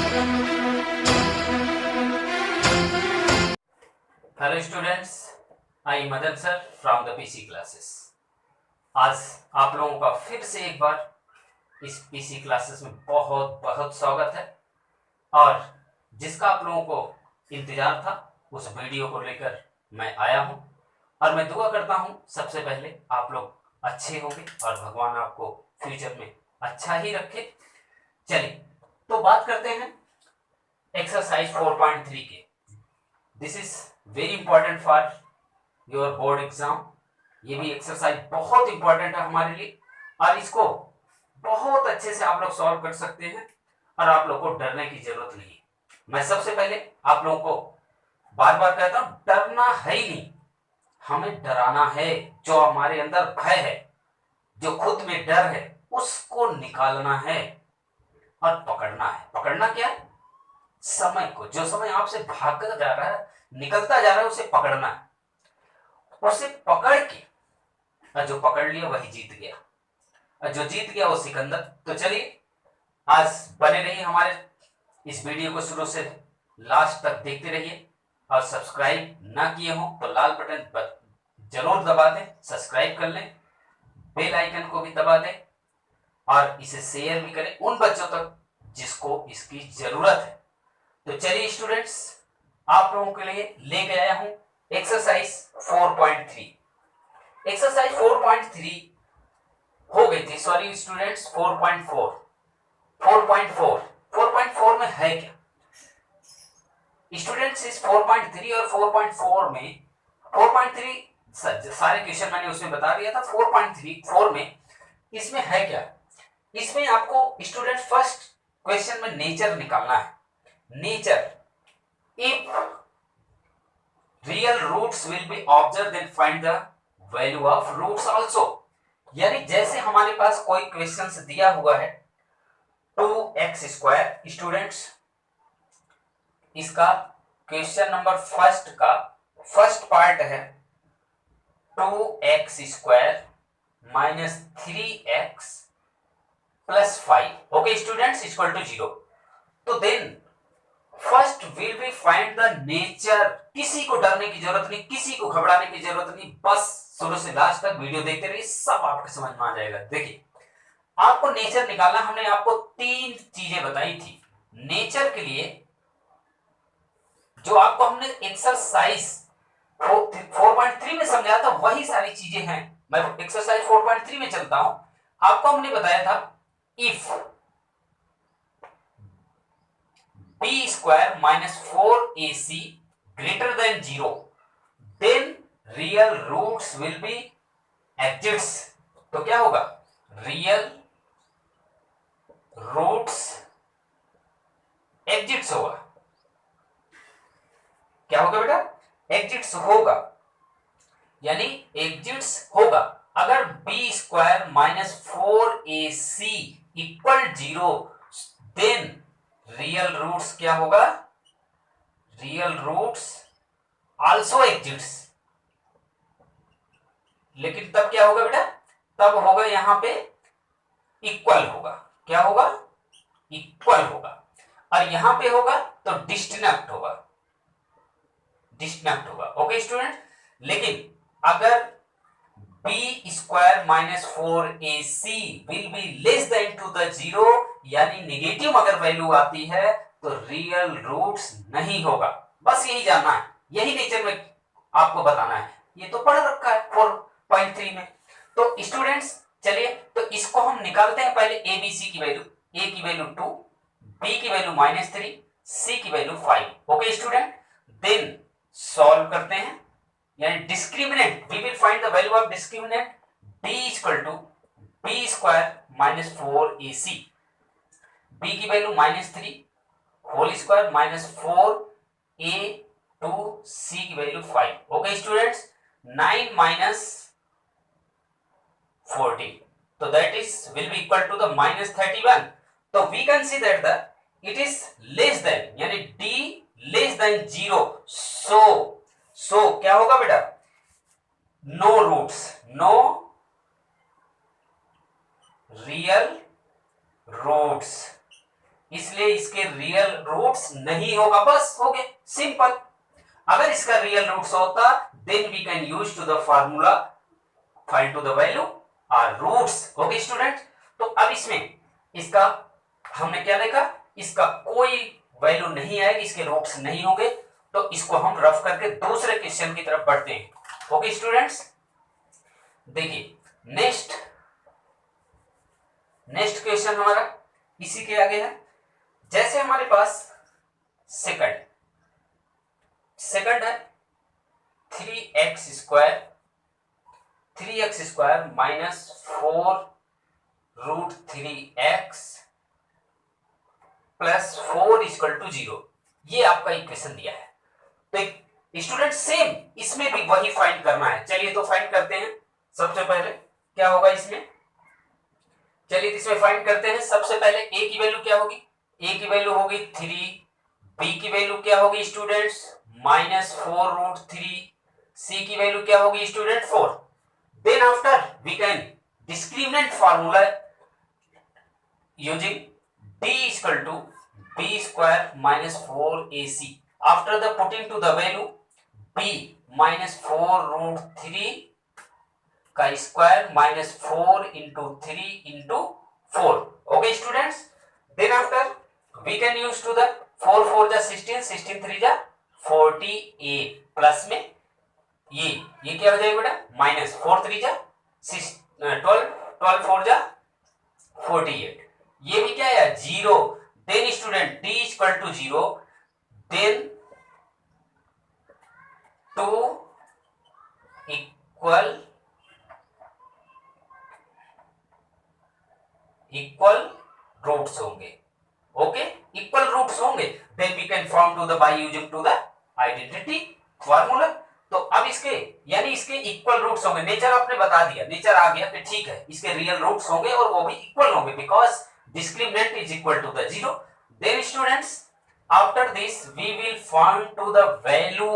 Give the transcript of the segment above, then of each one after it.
Hello students, I Madan sir from the PC classes. आज आप लोगों का फिर से एक बार इस पीसी क्लासेस में बहुत बहुत स्वागत है। और जिसका आप लोगों को इंतजार था उस वीडियो को लेकर मैं आया हूं। और मैं दुआ करता हूं सबसे पहले आप लोग अच्छे होंगे और भगवान आपको फ्यूचर में अच्छा ही रखे। चलिए तो बात करते हैं एक्सरसाइज 4.3 के। This is very important for your board exam. ये भी एक्सरसाइज बहुत इंपॉर्टेंट है हमारे लिए और इसको बहुत अच्छे से आप लोग सॉल्व कर सकते हैं और आप लोग को डरने की जरूरत नहीं है। मैं सबसे पहले आप लोगों को बार बार कहता हूं, डरना है ही नहीं, हमें डराना है। जो हमारे अंदर भय है, जो खुद में डर है, उसको निकालना है और पकड़ना है। पकड़ना क्या है? समय को। जो समय आपसे भागता जा रहा है, निकलता जा रहा है, उसे पकड़ना है। उसे पकड़ के और जो पकड़ लिया वही जीत गया, और जो जीत गया वो सिकंदर। तो चलिए आज बने रहिए हमारे इस वीडियो को शुरू से लास्ट तक देखते रहिए। और सब्सक्राइब ना किए हो तो लाल बटन पर जरूर दबा दें, सब्सक्राइब कर लें, बेल आइकन को भी दबा दें और इसे शेयर भी करें उन बच्चों तक जिसको इसकी जरूरत है। तो चलिए स्टूडेंट्स, आप लोगों के लिए लेके आया हूं एक्सरसाइज 4.3। एक्सरसाइज 4.3 हो गई थी, सॉरी स्टूडेंट्स, 4.4। 4.4 में है क्या स्टूडेंट्स? इस 4.3 और 4.4 में 4.3 सारे क्वेश्चन मैंने उसमें बता दिया था। 4.4 में इसमें है क्या? इसमें आपको स्टूडेंट फर्स्ट क्वेश्चन में नेचर निकालना है। Nature, if real roots will be observed then find the value of roots also। यानी जैसे हमारे पास कोई क्वेश्चन दिया हुआ है 2x²। स्टूडेंट्स इसका क्वेश्चन नंबर फर्स्ट का फर्स्ट पार्ट है 2x² minus 3x plus 5। Okay students, equal to 0। तो then first will be find the nature. किसी को डरने की जरूरत नहीं, किसी को घबराने की जरूरत नहीं, बस शुरू से लास्ट तक वीडियो देखते रहिए, सब आपको समझ में आ जाएगा। देखिए आपको नेचर निकालना, हमने आपको 3 चीजें बताई थी नेचर के लिए। जो आपको हमने एक्सरसाइज 4.3 में समझाया था वही सारी चीजें हैं। मैं एक्सरसाइज 4.3 में चलता हूं। आपको हमने बताया था if b² minus 4ac greater than 0 then real roots will be exits। तो क्या होगा? रियल रूट्स एग्जिट्स होगा। क्या होगा बेटा? एग्जिट्स होगा, यानी एग्जिट्स होगा अगर b² minus 4ac equal 0 then real roots क्या होगा? Real roots also exists. लेकिन तब क्या होगा बेटा? तब होगा यहां पे इक्वल होगा। क्या होगा? इक्वल होगा। और यहां पे होगा तो डिस्टिंक्ट होगा, डिस्टिंक्ट होगा। ओके स्टूडेंट, लेकिन अगर b² minus 4ac will be less than to the 0, यानी नेगेटिव अगर वैल्यू आती है तो रियल रूट्स नहीं होगा। बस यही जानना है, यही नेचर में आपको बताना है। ये तो पढ़ रखा है 4.3 में। तो स्टूडेंट्स चलिए तो इसको हम निकालते हैं। पहले ए बी सी की वैल्यू, ए की वैल्यू 2, बी की वैल्यू -3, सी की value 5। Okay student, then solve करते हैं, यानी discriminant we will find the value of discriminant d equal to b² minus 4ac। b की value -3 whole square minus 4a 2c की value 5। Okay students, 9 minus 14, तो that is will be equal to the -31। तो we can see that the it is less than, यानी d less than 0। So क्या होगा बेटा? No roots, no real roots. इसलिए इसके real roots नहीं होगा, बस हो गया सिंपल। अगर इसका रियल रूट्स होता then we can use to the formula find to the value are roots. Okay student, तो अब इसमें इसका हमने क्या देखा, इसका कोई वैल्यू नहीं आएगी, इसके रूट्स नहीं होंगे, तो इसको हम रफ करके दूसरे क्वेश्चन की तरफ बढ़ते हैं। ओके स्टूडेंट्स, देखिए नेक्स्ट क्वेश्चन हमारा इसी के आगे है। जैसे हमारे पास सेकंड है 3x² minus 4√3x plus 4 equal to 0, ये आपका इक्वेशन दिया है। तो स्टूडेंट सेम इसमें भी वही फाइंड करना है। चलिए तो फाइंड करते हैं। सबसे पहले क्या होगा इसमें, चलिए इसमें फाइंड करते हैं। सबसे पहले a की वैल्यू क्या होगी, a की वैल्यू होगी 3, b की वैल्यू क्या होगी स्टूडेंट्स माइनस 4√3, c की वैल्यू क्या होगी student 4। Then after we can discriminant formula using d equal to b² minus 4ac। After the putting to the value b minus 4√3 का square minus 4 into 3 into 4। Okay students, then after we can use to the 4 4 जा 16, 16 3 जा 48 plus में ये क्या हो जाएगा बेटा minus 4 3 जा 12, 12 4 जा 48, ये भी क्या है 0। Then student d equal to 0, then 2 equal roots होंगे। ओके, इक्वल रूट्स होंगे, then we can form to the by using to the identity formula. तो अब इसके यानी इसके इक्वल रूट्स होंगे। नेचर आपने बता दिया, नेचर आ गया कि ठीक है इसके रियल रूट्स होंगे और वो भी इक्वल होंगे because discriminant is equal to the 0। Then students after this we will find to the value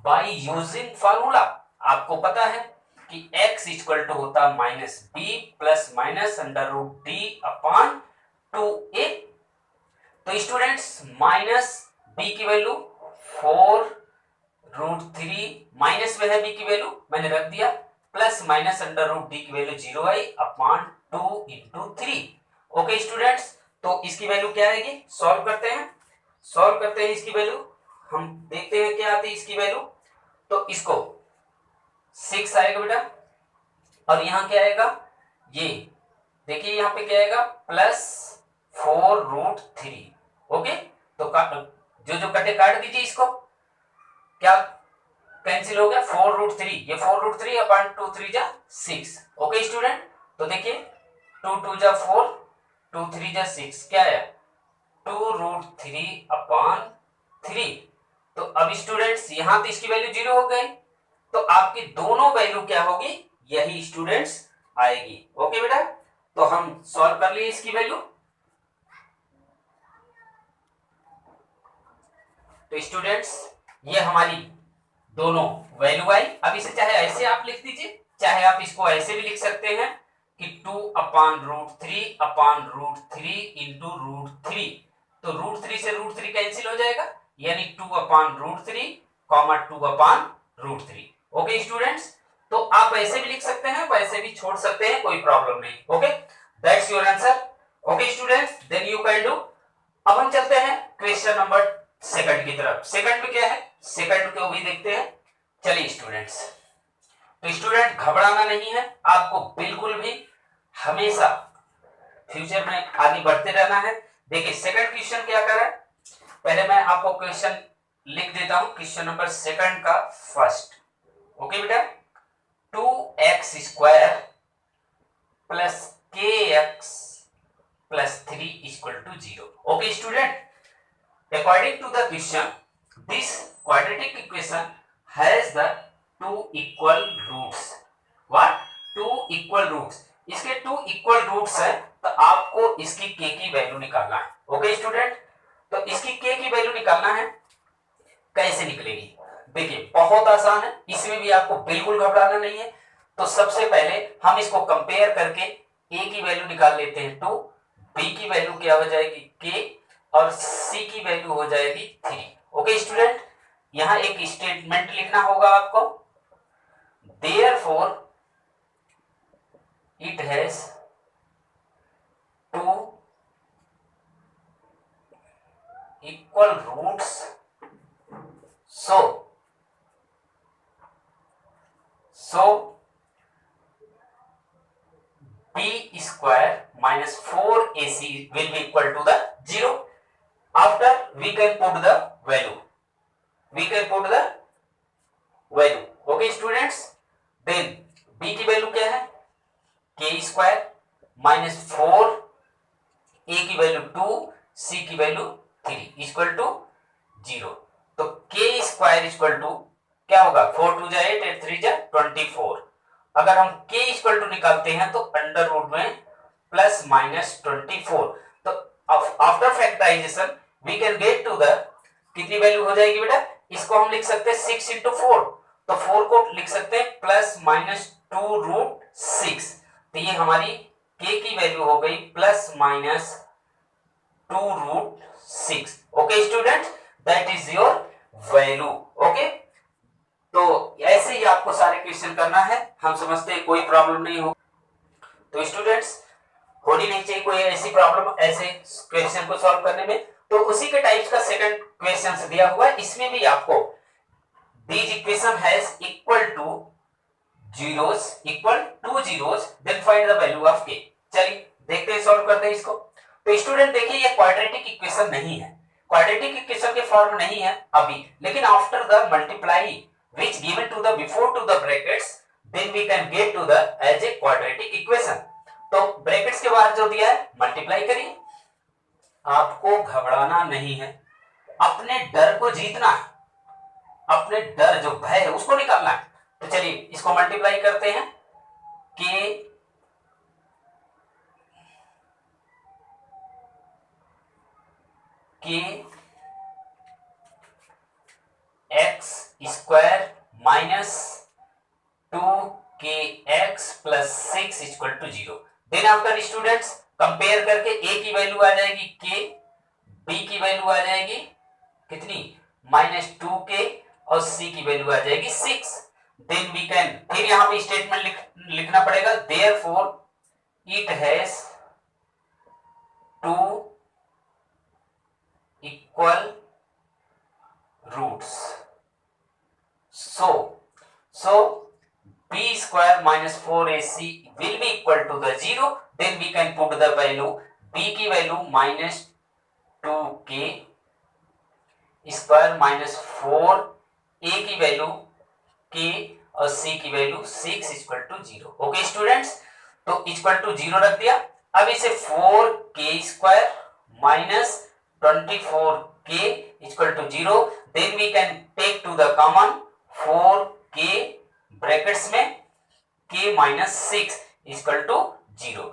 by using formula. आपको पता है कि x इक्वल टू होता minus b plus minus √d upon 2a। तो स्टूडेंट्स माइनस b की value 4√3 minus में है b की वैल्यू मैंने रख दिया, प्लस माइनस √d की वैल्यू 0 आई अपॉन 2 इंटू 3। ओके स्टूडेंट्स, तो इसकी वैल्यू क्या आएगी, सॉल्व करते हैं इसकी वैल्यू। हम देखते हैं क्या आती है इसकी वैल्यू। तो इसको 6 आएगा बेटा, और यहां क्या आएगा, ये देखिए यहां पे क्या आएगा प्लस 4√3। ओके, तो जो कटे काट दीजिए, इसको क्या कैंसिल हो गया 4√3, ये 4√3 अपॉन 2 3 जा 6। ओके स्टूडेंट, तो देखिए 2 2 जा 4, 2 3 जा 6, क्या आया 2√3 अपॉन 3। तो अब स्टूडेंट्स यहां तो इसकी वैल्यू 0 हो गई, तो आपकी दोनों वैल्यू क्या होगी, यही स्टूडेंट्स आएगी। ओके बेटा, तो हम सॉल्व कर लिए इसकी वैल्यू। तो स्टूडेंट्स ये हमारी दोनों वैल्यू आई। अब इसे चाहे ऐसे आप लिख दीजिए, चाहे आप इसको ऐसे भी लिख सकते हैं कि 2/√3 अपॉन √3 इंटू √3। तो √3 से √3 कैंसिल हो जाएगा, यानी 2/√3 कॉमा 2/√3। ओके स्टूडेंट्स, तो आप ऐसे भी लिख सकते हैं, वैसे भी छोड़ सकते हैं, कोई प्रॉब्लम नहीं। Okay, that's your answer. Okay students, then you can do. अब हम चलते हैं क्वेश्चन नंबर सेकंड की तरफ। सेकंड में क्या है, सेकंड को भी देखते हैं। चलिए स्टूडेंट्स, तो स्टूडेंट घबराना नहीं है, आपको बिल्कुल भी हमेशा फ्यूचर में आगे बढ़ते रहना है। देखिए सेकंड क्वेश्चन क्या कर रहा है, पहले मैं आपको क्वेश्चन लिख देता हूं, क्वेश्चन नंबर सेकंड का फर्स्ट। ओके बेटा, 2x² plus kx plus 3 equal to 0। Okay student, according to the question this quadratic equation has the two equal roots। what? two equal roots। इसके two equal roots है, तो आपको इसकी k की value निकालना है। Okay student, तो इसकी k की वैल्यू निकालना है, कैसे निकलेगी देखिए बहुत आसान है, इसमें भी आपको बिल्कुल घबराना नहीं है। तो सबसे पहले हम इसको कंपेयर करके a की वैल्यू निकाल लेते हैं 2, बी की वैल्यू क्या हो जाएगी के और सी की वैल्यू हो जाएगी 3। ओके स्टूडेंट, यहां एक स्टेटमेंट लिखना होगा आपको, therefore it has to equal roots, so b square minus 4ac will be equal to the 0. After we can put the value, okay students, then b की वैल्यू क्या है k square minus 4, a की value 2, c की value 3 equal to 0। तो k square equal to क्या होगा, 4 2 जा 8, 8 3 जा 24। अगर हम k इक्वल टू निकालते हैं तो अंडर रूट में प्लस माइनस 24। तो after factorization we can get to the कितनी वैल्यू हो जाएगी बेटा, इसको हम लिख सकते हैं 6 इंटू 4, तो 4 को लिख सकते हैं प्लस माइनस 2 रूट 6। तो ये हमारी k की वैल्यू हो गई plus minus 2 root 6। Okay student, that is your value. Okay, तो ऐसे ही आपको सारे क्वेश्चन करना है, हम समझते हैं कोई प्रॉब्लम नहीं हो। तो स्टूडेंट्स, होनी नहीं चाहिए कोई ऐसी प्रॉब्लम ऐसे क्वेश्चन को सॉल्व करने में। तो उसी के टाइप्स का सेकंड क्वेश्चन दिया हुआ है, इसमें भी आपको this equation has equal to zeros, equal to zeros, then find the value of k. चलिए देखते हैं, सॉल्व करते हैं इसको। तो स्टूडेंट देखिए, ये क्वाड्रेटिक इक्वेशन नहीं है, क्वाड्रेटिक इक्वेशन के फॉर्म नहीं है अभी, लेकिन after the multiply which given to the before to the brackets, then we can get to the as a quadratic equation। तो ब्रैकेट्स के बाहर जो दिया है मल्टीप्लाई करिए, आपको घबराना नहीं है, अपने डर को जीतना है, अपने डर जो भय है उसको निकालना है। तो चलिए इसको मल्टीप्लाई करते हैं, k x square minus 2kx plus 6 equal to 0। Then after students compare करके a की वैल्यू आ जाएगी k, b की वैल्यू आ जाएगी कितनी माइनस 2k और c की वैल्यू आ जाएगी 6। देन वी कैन, फिर यहां पे स्टेटमेंट लिखना पड़ेगा, therefore it has to equal roots, so b square minus 4ac will be equal to the 0। then we can put the value, b की value minus 2k square minus 4, a की value k और c की value 6 equal to 0। Okay students, तो equal to 0 रख दिया। अब इसे 4k square minus 24k equal to 0, then we can take to the common 4k brackets में k minus 6 equal to 0।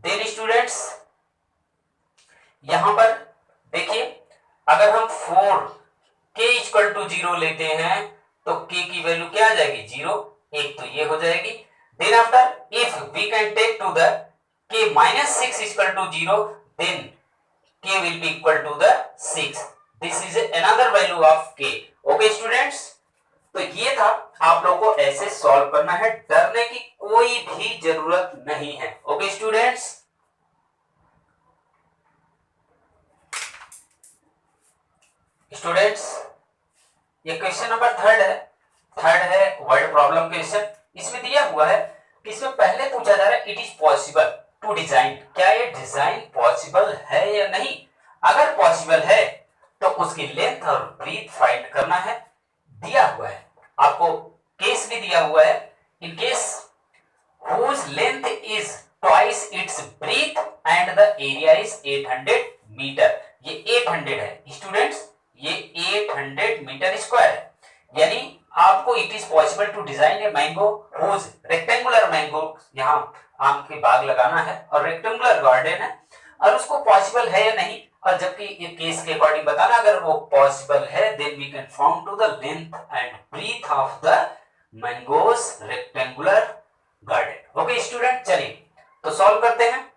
then students यहां पर देखिए, अगर हम 4k इक्वल टू 0 लेते हैं तो k की वैल्यू क्या आ जाएगी 0, एक तो ये हो जाएगी। then after if we can take to the k minus 6 equal to 0, then k will be equal to the 6। this is another value of k। okay students, तो ये था, आप लोगों को ऐसे सॉल्व करना है, डरने की कोई भी जरूरत नहीं है। ओके स्टूडेंट्स, ये क्वेश्चन नंबर थर्ड है वर्ड प्रॉब्लम क्वेश्चन। इसमें दिया हुआ है कि इसमें पहले पूछा जा रहा है, it is possible to design, क्या ये डिजाइन पॉसिबल है या नहीं। अगर पॉसिबल है तो उसकी लेंथ और ब्रीथ फाइंड करना है। दिया हुआ है आपको, केस भी दिया हुआ है, in case whose length is twice its breadth and the area is 800 meter. ये 800 है स्टूडेंट्स, ये 800 मीटर स्क्वायर है। यानी आपको it is possible to design a mango whose rectangular mango, यहाँ आम के बाग लगाना है और रेक्टेंगुलर गार्डन है, और उसको पॉसिबल है या नहीं, और जबकि ये केस के अकॉर्डिंग बताना, अगर वो पॉसिबल है then we can found to the length and breadth of the mangoes rectangular garden. Okay student, चलिए तो सॉल्व करते हैं।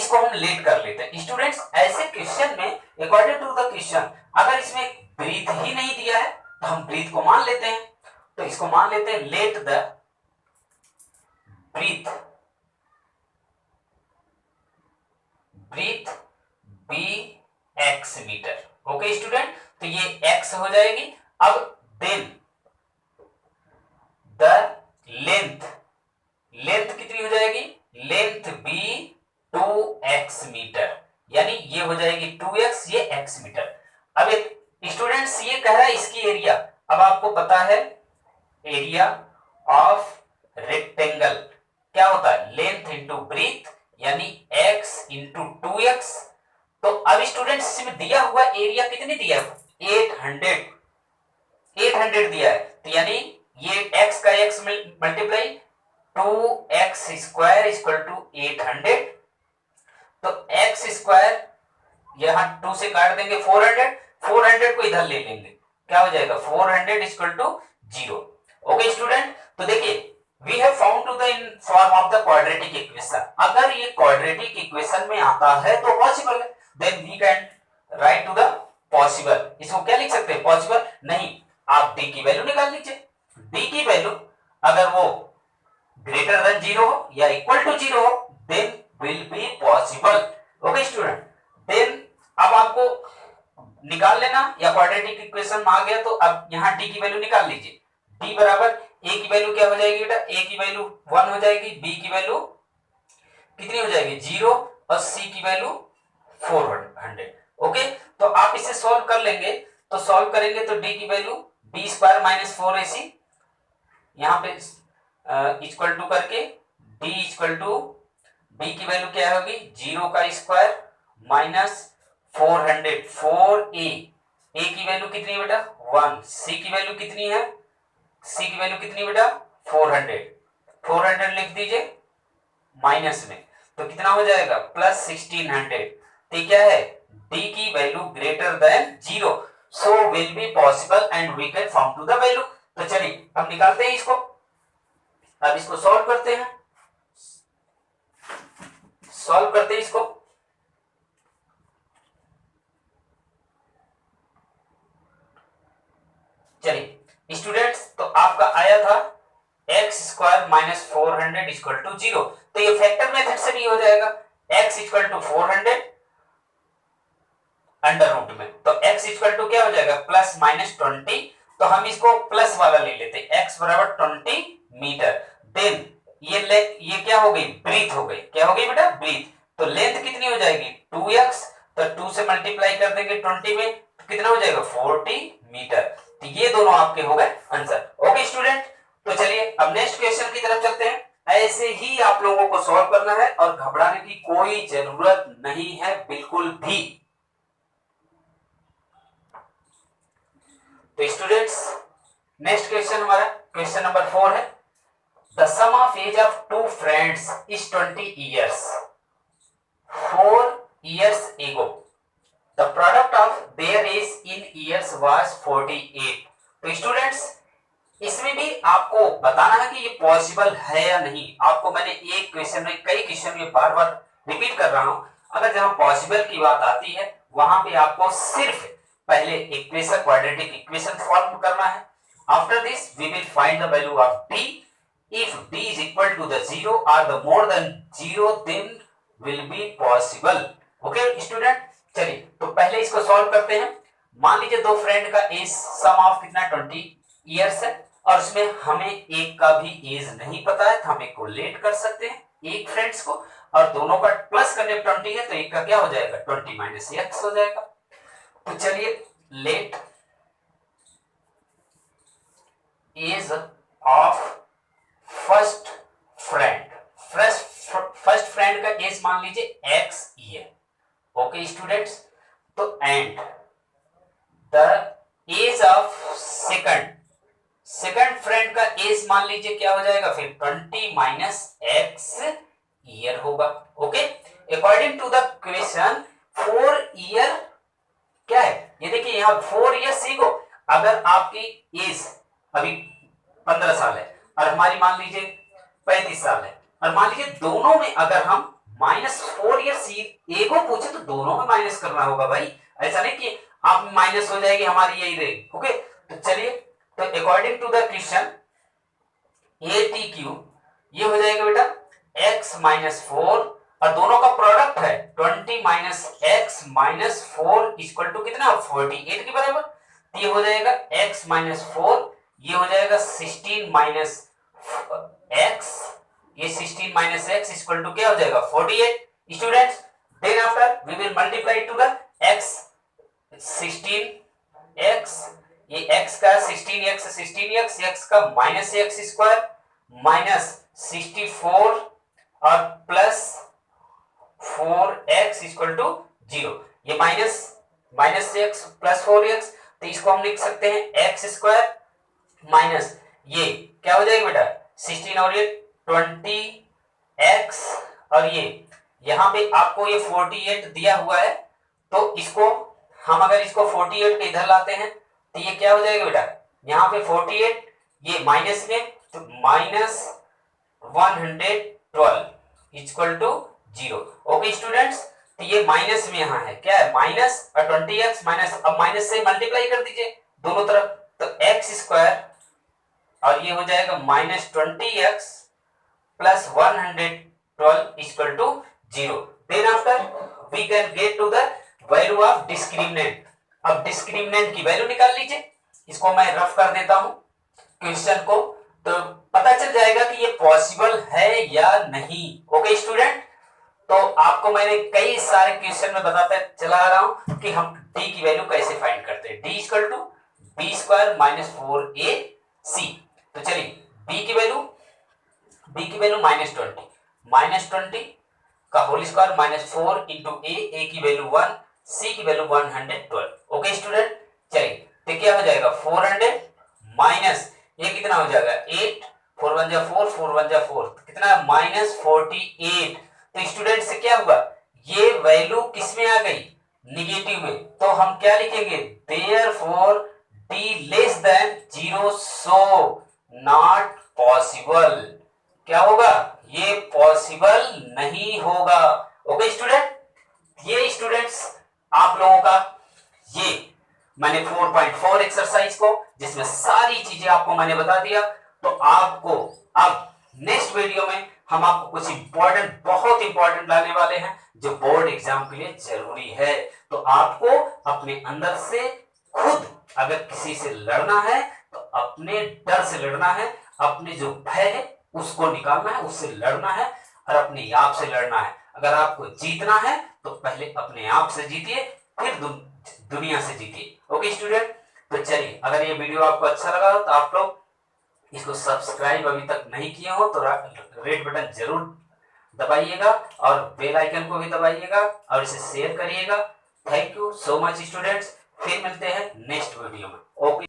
इसको हम लेट कर लेते हैं। स्टूडेंट्स ऐसे क्वेश्चन में अकॉर्डिंग टू द क्वेश्चन अगर इसमें ब्रीथ ही नहीं दिया है तो हम ब्रीथ को मान लेते हैं। तो इसको मान लेते हैं let the breadth be x meter. Okay student, तो ये एक्स हो जाएगी। अब देन द लेंथ कितनी हो जाएगी, लेंथ बी 2x मीटर, यानी ये हो जाएगी 2x, ये x मीटर। अब एक स्टूडेंट्स ये कह रहा है इसकी एरिया, अब आपको पता है एरिया ऑफ रेक्टेंगल क्या होता है, लेंथ इंटू ब्रीथ, यानी x इंटू 2x। तो अब स्टूडेंट्स इसमें दिया हुआ एरिया कितनी दिया है, 800 दिया है, तो यानी ये x का x multiply 2x square equal to 800। तो x स्क्वायर यहां 2 से काट देंगे 400 को इधर ले लेंगे, क्या हो जाएगा 400 इक्वल टू 0। ओके स्टूडेंट, तो देखिए we have found to the in form of the quadratic equation. अगर ये क्वाड्रेटिक इक्वेशन में आता है तो पॉसिबल है, then we can write to the possible. इसको क्या लिख सकते हैं, पॉसिबल नहीं, आप d की वैल्यू निकाल लीजिए। d की वैल्यू अगर वो ग्रेटर देन 0 हो या इक्वल टू 0 हो then will be possible. Okay student, then अब आपको निकाल लेना, या क्वाड्रेटिक इक्वेशन में आ गया तो अब यहां d की वैल्यू निकाल लीजिए। d बराबर a की वैल्यू क्या हो जाएगी बेटा, a की वैल्यू 1 हो जाएगी, b की वैल्यू कितनी हो जाएगी 0 और c की वैल्यू 400। ओके, तो आप इसे सॉल्व कर लेंगे, तो सॉल्व करेंगे तो d की value b square minus 4ac यहाँ पे इक्वल टू करके d इक्वल टू b की वैल्यू क्या होगी 0 का स्क्वायर माइनस 400 4a, a की वैल्यू कितनी है बेटा 1, c की वैल्यू कितनी है, c की वैल्यू कितनी बेटा 400 लिख दीजिए माइनस में, तो कितना हो जाएगा प्लस 1600। तो क्या है d की value greater than 0, so will be possible and we can found to the value. तो चलिए हम निकालते हैं इसको, अब इसको सॉल्व करते हैं, सॉल्व करते हैं इसको। चलिए स्टूडेंट्स, तो आपका आया था x square minus 400 equal to 0, तो ये फैक्टर मेथड से भी हो जाएगा, x equal to 400 under root में, तो x इक्वल टू क्या हो जाएगा प्लस माइनस 20, तो हम इसको प्लस वाला ले लेते हैं, x बराबर 20 मीटर। देन ये क्या हो गई ब्रीथ हो गई, क्या हो गई बेटा ब्रीथ, तो लेंथ कितनी हो जाएगी 2x, तो 2 से मल्टीप्लाई कर देंगे 20 में, तो कितना हो जाएगा 40 मीटर। तो ये दोनों आपके हो गए आंसर। ओके स्टूडेंट, तो चलिए अब नेक्स्ट क्वेश्चन की तरफ चलते हैं। ऐसे ही आप लोगों को सॉल्व करना है और घबराने की कोई जरूरत नहीं है बिल्कुल भी। तो स्टूडेंट्स नेक्स्ट क्वेश्चन हमारा क्वेश्चन नंबर 4 है, the sum of age of two friends is 20 years. 4 years ago the product of their age in years was 48. तो स्टूडेंट्स इसमें भी आपको बताना है कि ये पॉसिबल है या नहीं। आपको मैंने एक क्वेश्चन में कई क्वेश्चन में बार बार रिपीट कर रहा हूं, अगर जहां पॉसिबल की बात आती है वहां पे आपको सिर्फ पहले इक्वेशन क्वाड्रेटिक इक्वेशन सॉल्व करना है। After this we will find the value of d. If d is equal to the 0 or the more than 0 then will be possible. Okay student, चलिए तो पहले इसको सॉल्व करते हैं। मान लीजिए दो फ्रेंड का एज सम ऑफ कितना 20 इयर्स है और उसमें हमें एक का भी एज नहीं पता है, तो हम एक को लेट कर सकते हैं एक फ्रेंड्स को, और दोनों का प्लस करने 20 है तो एक का क्या हो जाएगा 20 माइनस एक्स हो जाएगा। तो चलिए let age of first friend का एज मान लीजिए x ईयर। ओके स्टूडेंट्स, तो and the age of second friend का एज मान लीजिए क्या हो जाएगा फिर 20 माइनस एक्स ईयर होगा। Okay, according to the question 4 year क्या है, ये देखिए यहाँ 4 ईयर सीखो। अगर आपकी एज अभी 15 साल है और हमारी मान लीजिए 35 साल है, और मान लीजिए दोनों में अगर हम -4 या सी, ए को पूछे तो दोनों में माइनस करना होगा भाई, ऐसा नहीं कि आप माइनस हो जाएगी हमारी यही रहेगी। ओके, तो चलिए, तो according to the question A T Q, ये हो जाएगा बेटा x -4 और दोनों का प्रोडक्ट है 20 - x -4 इक्वल टू कितना 48 के बराबर। तो ये हो जाएगा x -4, ये हो जाएगा 16 x, ये 16 - x इक्वल टू क्या हो जाएगा 48 students. Then after we will multiply to the x 16x, ये x का 16x x का -x² -64 और प्लस 4x इक्वल टू 0, ये माइनस x प्लस 4x, तो इसको हम लिख सकते हैं x² माइनस ये क्या हो जाएगा बेटा 16 और ये 20x और ये यहाँ पे आपको ये 48 दिया हुआ है, तो इसको हम अगर इसको 48 के इधर लाते हैं तो ये क्या हो जाएगा बेटा, यहाँ पे 48 ये माइनस में तो -112 इक्वल टू 0। ओके स्टूडेंट्स, तो ये माइनस में यहाँ है क्या है माइनस और 20x माइनस, अब माइनस से मल्टीप्लाई कर दीजिए दोनों तरफ, तो x² और ये हो जाएगा -20x plus 112 equal to 0। Then after we can get to the value of discriminant. अब डिस्क्रिमिनेंट की वैल्यू निकाल लीजिए, इसको मैं रफ कर देता हूं क्वेश्चन को, तो पता चल जाएगा कि ये पॉसिबल है या नहीं। ओके स्टूडेंट, तो आपको मैंने कई सारे क्वेश्चन में बताता चला आ रहा हूं कि हम d की वैल्यू कैसे फाइंड करते हैं, d equal to b² -4ac। तो चलिए b की वैल्यू -20 का होल स्क्वायर -4 इंटू a की वैल्यू 1, c की वैल्यू 112। ओके स्टूडेंट, चलिए तो क्या हो जाएगा 400 माइनस ये कितना हो जाएगा 8, 4 1 जा 4, 4 1 जा 4, कितना -48। तो स्टूडेंट से क्या हुआ, ये वैल्यू किस में आ गई निगेटिव में, तो हम क्या लिखेंगे therefore d less than 0 so not possible. क्या होगा, ये पॉसिबल नहीं होगा। ओके स्टूडेंट, ये स्टूडेंट्स आप लोगों का ये मैंने 4.4 एक्सरसाइज को जिसमें सारी चीजें आपको मैंने बता दिया, तो आपको अब नेक्स्ट वीडियो में हम आपको कुछ इंपॉर्टेंट बहुत इंपॉर्टेंट लाने वाले हैं जो बोर्ड एग्जाम के लिए जरूरी है। तो आपको अपने अंदर से खुद अगर किसी से लड़ना है तो अपने डर से लड़ना है, अपने जो भय है उसको निकालना है, उससे लड़ना है और अपने आप से लड़ना है। अगर आपको जीतना है तो पहले अपने आप से जीतिए, फिर दुनिया से जीतिए। ओके स्टूडेंट, तो चलिए अगर ये वीडियो आपको अच्छा लगा तो आप लोग इसको सब्सक्राइब अभी तक नहीं किए हो तो रेड बटन जरूर दबाइएगा और बेल आइकन को भी दबाइएगा और इसे शेयर करिएगा। Thank you so much students, फिर मिलते हैं नेक्स्ट वीडियो में। ओके।